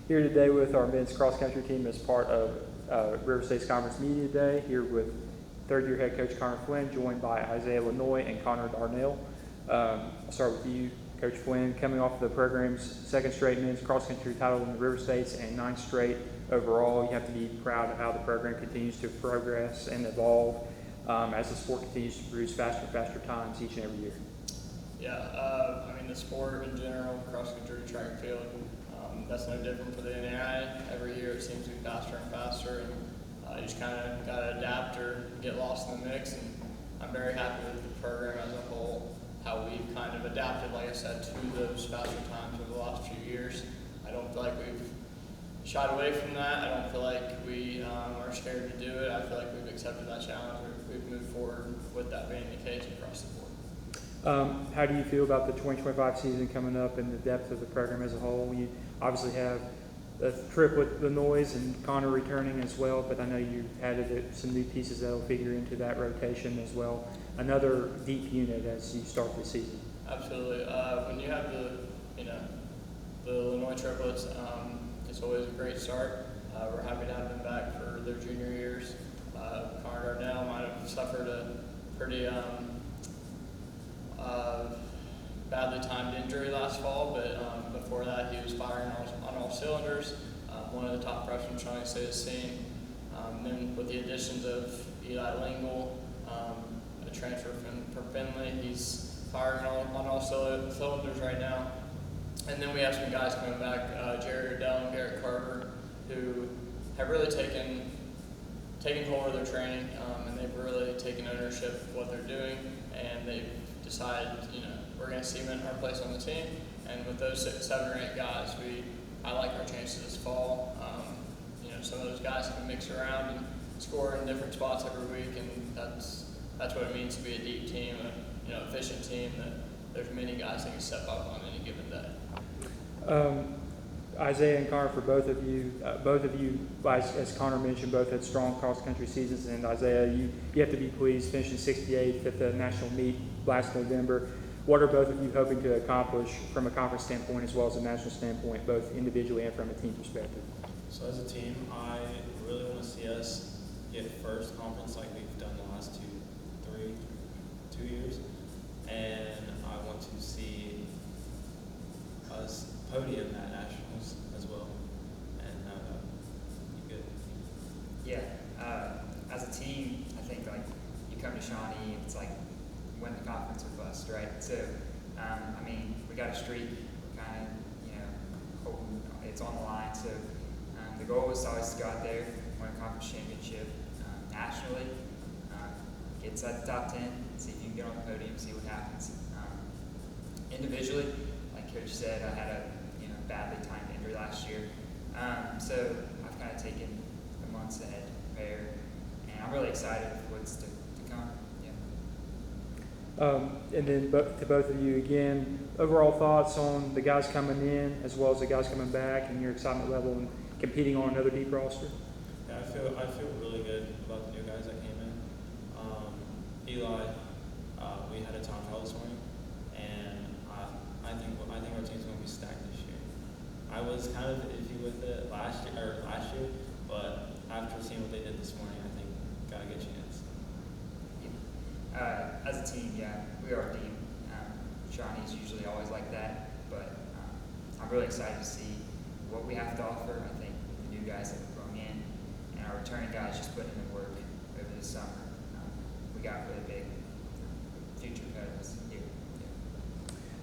here today with our men's cross-country team as part of River State's Conference Media Day, here with third-year head coach Connor Flynn, joined by Isaiah Lanoy and Connor Darnell. I'll start with you, Coach Flynn. Coming off the program's second straight men's cross-country title in the River States and ninth straight overall, you have to be proud of how the program continues to progress and evolve as the sport continues to produce faster and faster times each and every year. Yeah, the sport in general, cross-country, track and field, that's no different for the NAIA. Every year it seems to be faster and faster, and you just kind of got to adapt or get lost in the mix. And I'm very happy with the program as a whole, how we've kind of adapted, like I said, to those faster times over the last few years. I don't feel like we've shied away from that. I don't feel like we are scared to do it. I feel like we've accepted that challenge. We've moved forward with that being the case across the board. How do you feel about the 2025 season coming up and the depth of the program as a whole? You obviously have a trip with the noise and Connor returning as well, but I know you added some new pieces that will figure into that rotation as well. Another deep unit as you start the season. Absolutely. When you have the Lanoy triplets, it's always a great start. We're happy to have them back for their junior years. Connor Darnell might have suffered a pretty badly timed injury last fall, but before that he was firing on all cylinders. One of the top freshmen Shawnee State has seen. Then with the additions of Eli Lingle, a transfer from Finley, he's firing on all cylinders right now. And then we have some guys coming back, Jerry Riddell and Garrett Carver, who have really taken hold of their training, and they've really taken ownership of what they're doing, and they've decided, we're going to cement our place on the team. And with those 7 or 8 guys, I like our chances this fall. Some of those guys can mix around and score in different spots every week, and that's what it means to be a deep team, efficient team, that there's many guys that can step up on any given day. Isaiah and Connor, for both of you, as Connor mentioned, both had strong cross-country seasons, and Isaiah, you have to be pleased finishing 68th at the national meet last November. What are both of you hoping to accomplish from a conference standpoint as well as a national standpoint, both individually and from a team perspective? So as a team, I really want to see us get first conference like we've done the last two years, and I want to see us podium at nationals as well, and be good. Yeah, as a team, I think you come to Shawnee, it's like win the conference or bust, right? So, we got a streak, kind of, hoping it's on the line. So, the goal was always to go out there, win a conference championship nationally, get inside the top 10, see if you can get on the podium, see what happens. Individually, like Coach said, I had a badly timed injury last year, so I've kind of taken the months ahead to prepare, and I'm really excited for what's to come. And then to both of you again, overall thoughts on the guys coming in as well as the guys coming back and your excitement level and competing on another deep roster? Yeah, I feel really good about the new guys that came in. Eli, we had a time trial this morning, and I think our team's going to be stacked this year. I was kind of iffy with it last year, but after seeing what they did this morning, I think got a good chance. As a team, we are deep. Shawnee's usually always like that, but I'm really excited to see what we have to offer. I think the new guys that we're brought in and our returning guys just putting in the work over the summer. We got really big future cuts here.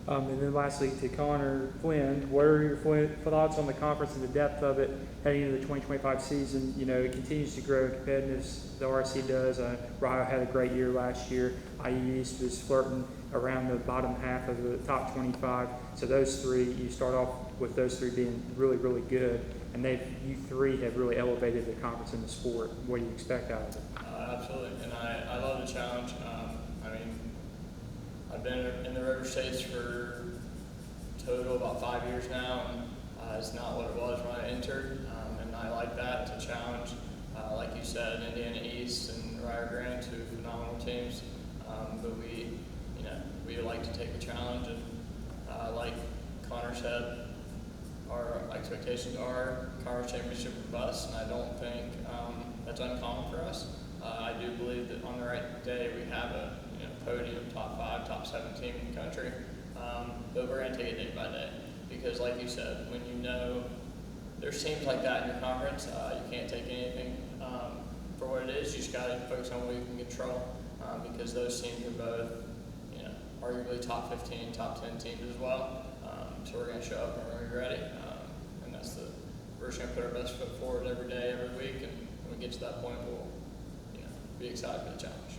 And then lastly, to Connor Flynn, what are your thoughts on the conference and the depth of it heading into the 2025 season? It continues to grow in competitiveness. The RC does. Rio had a great year last year. IU East was flirting around the bottom half of the top 25. So those three, you start off with those three being really, really good, and you three have really elevated the conference in the sport. What do you expect out of it? Absolutely, and I love the challenge. I've been in the River States for total about 5 years now, and it's not what it was when I entered, and I like that. It's a challenge. Like you said, Indiana East and Rio Grande, 2 phenomenal teams, but we like to take the challenge, and like Connor said, our expectations are conference championship or bust, and I don't think that's uncommon for us. I do believe that on the right day we have a podium, top 5, top 7 team in the country, but we're going to take it day by day because, like you said, when you know there's teams like that in your conference, you can't take anything for what it is. You just got to focus on what you can control because those teams are both, arguably top 15, top 10 teams as well. So we're going to show up and we're going to be ready, and we're just going to put our best foot forward every day, every week, and when we get to that point, we'll be excited for the challenge.